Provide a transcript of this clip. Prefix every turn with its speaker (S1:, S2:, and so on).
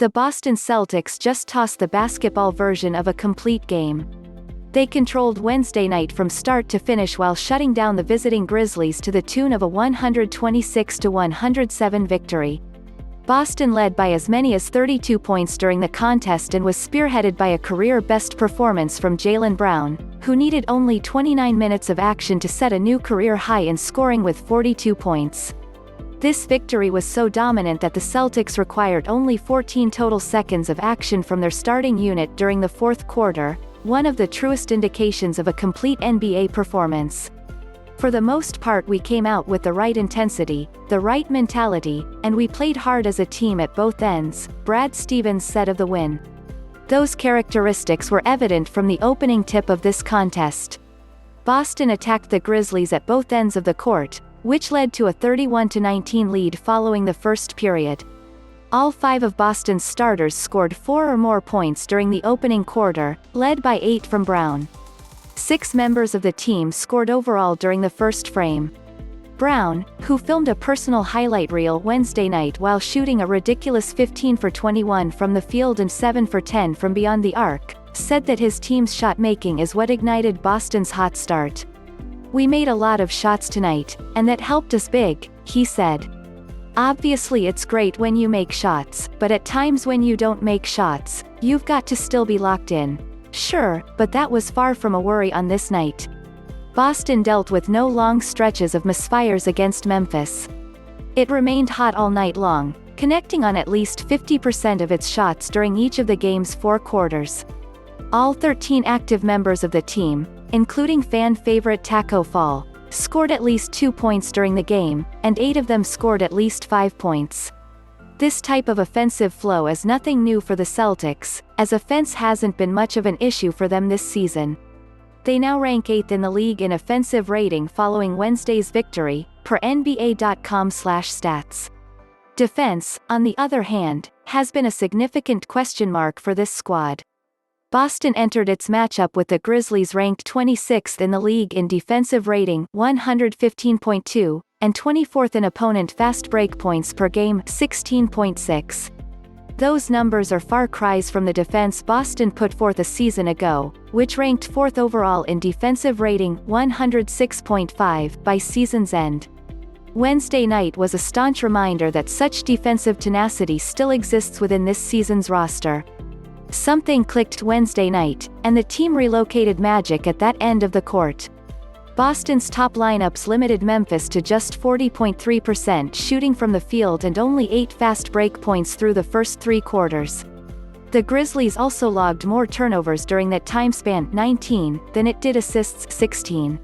S1: The Boston Celtics just tossed the basketball version of a complete game. They controlled Wednesday night from start to finish while shutting down the visiting Grizzlies to the tune of a 126-107 victory. Boston led by as many as 32 points during the contest and was spearheaded by a career-best performance from Jaylen Brown, who needed only 29 minutes of action to set a new career high in scoring with 42 points. This victory was so dominant that the Celtics required only 14 total seconds of action from their starting unit during the fourth quarter, one of the truest indications of a complete NBA performance. For the most part we came out with the right intensity, the right mentality, and we played hard as a team at both ends, Brad Stevens said of the win. Those characteristics were evident from the opening tip of this contest. Boston attacked the Grizzlies at both ends of the court, which led to a 31-19 lead following the first period. All 5 of Boston's starters scored 4 or more points during the opening quarter, led by 8 from Brown. 6 members of the team scored overall during the first frame. Brown, who filmed a personal highlight reel Wednesday night while shooting a ridiculous 15 for 21 from the field and 7 for 10 from beyond the arc, said that his team's shot-making is what ignited Boston's hot start. "We made a lot of shots tonight, and that helped us big," he said. "Obviously it's great when you make shots, but at times when you don't make shots, you've got to still be locked in. Sure, but that was far from a worry on this night." Boston dealt with no long stretches of misfires against Memphis. It remained hot all night long, connecting on at least 50% of its shots during each of the game's 4 quarters. All 13 active members of the team, including fan favorite Tacko Fall, scored at least 2 points during the game, and 8 of them scored at least 5 points. This type of offensive flow is nothing new for the Celtics, as offense hasn't been much of an issue for them this season. They now rank 8th in the league in offensive rating following Wednesday's victory, per NBA.com/stats. Defense, on the other hand, has been a significant question mark for this squad. Boston entered its matchup with the Grizzlies ranked 26th in the league in defensive rating 115.2, and 24th in opponent fast break points per game 16.6. Those numbers are far cries from the defense Boston put forth a season ago, which ranked 4th overall in defensive rating 106.5 by season's end. Wednesday night was a staunch reminder that such defensive tenacity still exists within this season's roster. Something clicked Wednesday night, and the team relocated magic at that end of the court. Boston's top lineups limited Memphis to just 40.3% shooting from the field and only 8 fast break points through the first 3 quarters. The Grizzlies also logged more turnovers during that timespan 19 than it did assists 16.